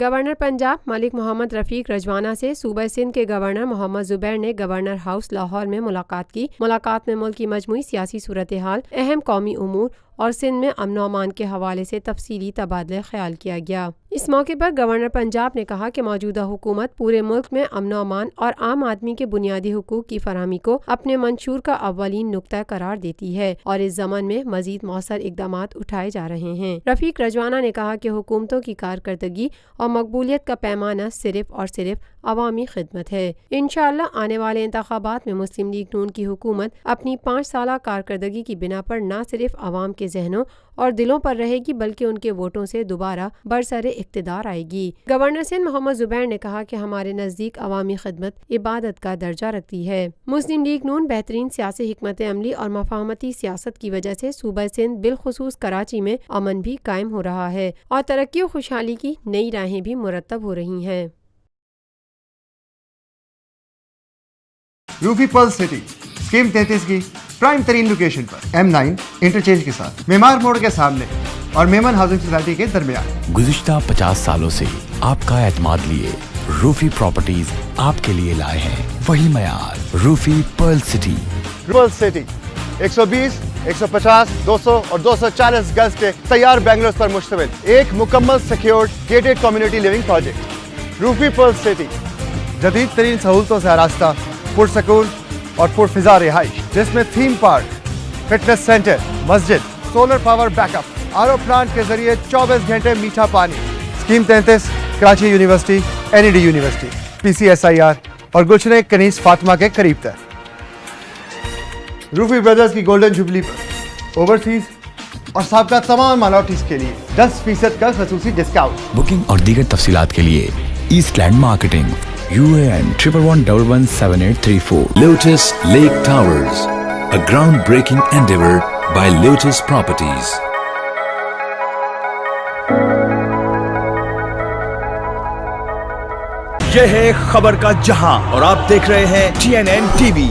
Governor Punjab ملک محمد رفیق رجوانہ سے صوبہ سندھ کے گورنر محمد زبیر نے گورنر ہاؤس لاہور میں ملاقات کی۔ ملاقات میں ملک کی مجموعی سیاسی صورتحال، اہم قومی امور اور سندھ میں امن و امان کے حوالے سے تفصیلی تبادلہ خیال کیا گیا۔ اس موقع پر گورنر پنجاب نے کہا کہ موجودہ حکومت پورے ملک میں امن و امان اور عام آدمی کے بنیادی حقوق کی فراہمی کو اپنے منشور کا اولین نقطہ قرار دیتی ہے اور اس ضمن میں مزید مؤثر اقدامات اٹھائے جا رہے ہیں۔ رفیق رجوانہ نے کہا کہ حکومتوں کی کارکردگی اور مقبولیت کا پیمانہ صرف اور صرف عوامی خدمت ہے۔ انشاءاللہ آنے والے انتخابات میں مسلم لیگ نون کی حکومت اپنی 5 سالہ کارکردگی کی بنا پر نہ صرف عوام کے ذہنوں اور دلوں پر رہے گی بلکہ ان کے ووٹوں سے دوبارہ برسر اقتدار آئے گی۔ گورنر سندھ محمد زبیر نے کہا کہ ہمارے نزدیک عوامی خدمت عبادت کا درجہ رکھتی ہے۔ مسلم لیگ نون بہترین سیاسی حکمت عملی اور مفاہمتی سیاست کی وجہ سے صوبہ سندھ بالخصوص کراچی میں امن بھی قائم ہو رہا ہے اور ترقی و خوشحالی کی نئی راہیں بھی مرتب ہو رہی ہیں۔ روفی پرل سٹی اسکیم 33 کی پرائم ترین لوکیشن پر M9 انٹرچینج کے ساتھ معمار موڑ کے سامنے اور میمن ہاؤسنگ سوسائٹی کے درمیان۔ گزشتہ 50 سالوں سے آپ کا اعتماد لیے روفی پراپرٹیز آپ کے لیے لائے ہیں وہی معیار۔ روفی پرل سٹی 120، 150، 200 اور 240 گز کے تیار بنگلوز پر مشتمل ایک مکمل secured gated community living project. Rufi Pearl City جدید ترین سہولتوں سے آراستہ، پرسکون اور پرفضا رہائش، جس میں تھیم پارک، فٹنس سینٹر، مسجد، solar power backup, RO plant کے ذریعے 24 گھنٹے میٹھا پانی۔ Scheme 33 Karachi university, NED university, PCSIR اور گلشن کنیز فاطمہ کے قریب تر۔ روفی بردرز کی گولڈن جوبلی پر اوورسیز اور سابقہ تمام مائنورٹیز کے لیے 10% کا خصوصی ڈسکاؤنٹ۔ بکنگ اور دیگر تفصیلات کے لیے east land marketing UAN 11117834 Lotus Lake Towers, a groundbreaking endeavor by Lotus Properties. یہ ہے خبر کا جہاں اور آپ دیکھ رہے ہیں TNN TV۔